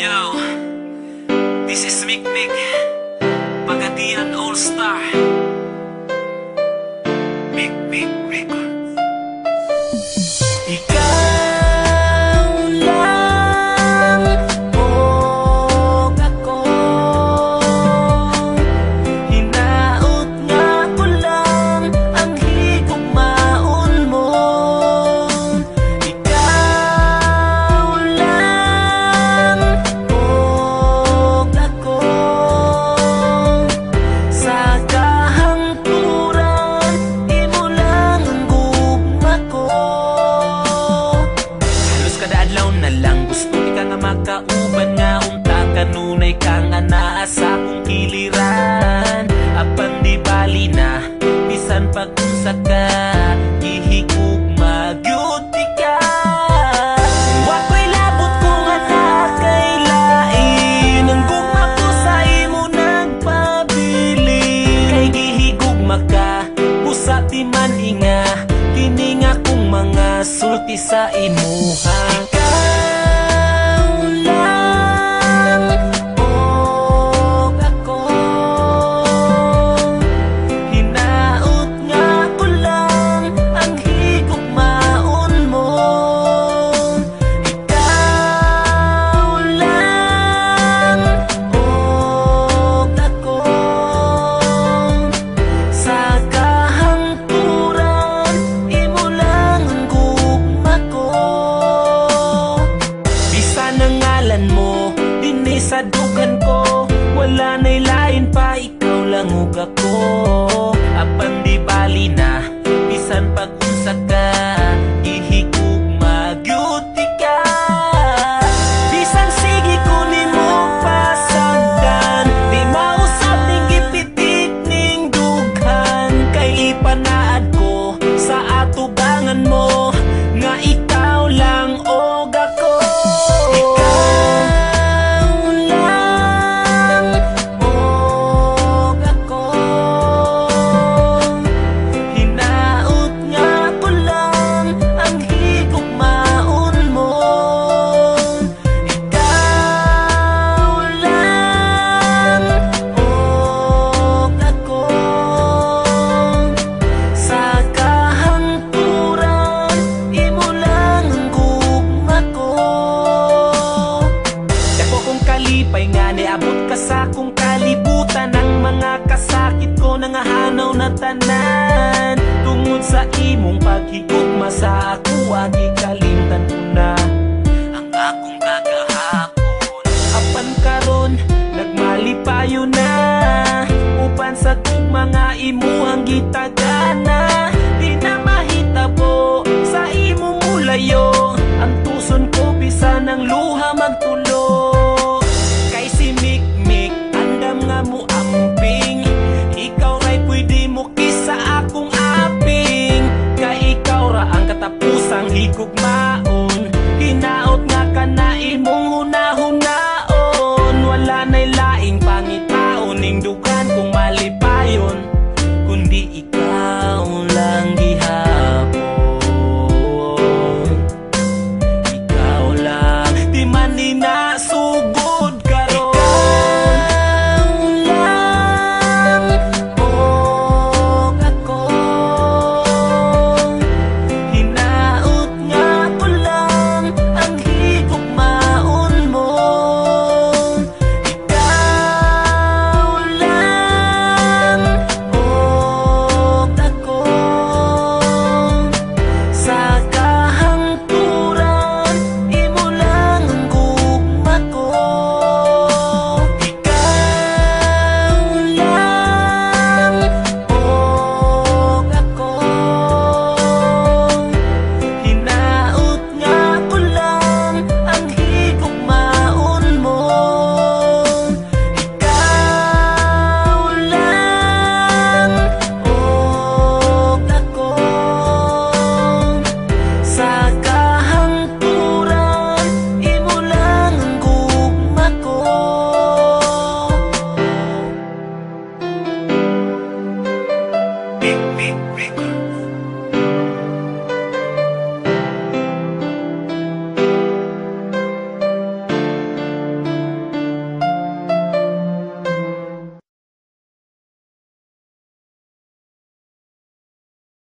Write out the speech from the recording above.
Yo, this is Mick Mick, Pagadian All-Star. Mick Mick Records. Ikaw lang o ako, hinaot nga ko lang ang higugmaon mo. Ikaw lang o ako, sa kahangturan imo lang ang gugma ko. Kadadlaw na lang gusto ka nga makauban nga unta kanunay kang anaa sa akong kiliran. Apan di bali na bisan pag-unsa ka gihigugma gyud ka. Wako'y labot ko nga nakailain ang gugma ko sa imo nagpabili. Kay gihigugma ka busa di man inga kini nga kong mga sulti sa imuha. Ikaw lang o ako, hinaot nga ko lang ang higugmaon mo. Ikaw lang o ako, sa kahangturan imo lang ang gugma ko. Bisan ang ngalan mo dinhi sa dugan ko, wala na'y lain pa, ikaw lang ug ako. Apan di bali na bisan pag-unsa ka gihigugma gyud ka. Bisan sige ko nimo pasagdan, di mausap ning gipitik ning dughan. Kay ipanaad ko sa atubangan mo nga ikaw lang og ako. Ikaw lang og ako, hinaot nga ko lang ang higugmaon mo. Ikaw lang og ako, sa kahangturan imo lang ang gugma ko. Dako kong kalipay nga niabot ka sa akong kalibutan, ang mga kasakit ko nangahanaw na tanan. Tungod sa imong paghigugma sa ako, agikalimtan ko na ang akong kagahapon. Apan karon nagmalipayo na, upan sa gugma nga imuhang gitagana. Di na mahitabo sa imong mulayo, ang tuson ko bisan ang luha magtulo. Kay si Mick Mick andam nga mo amping, ikaw ra'y pwede mo kisa akong aping. Kay ikaw ra ang katapusang higugma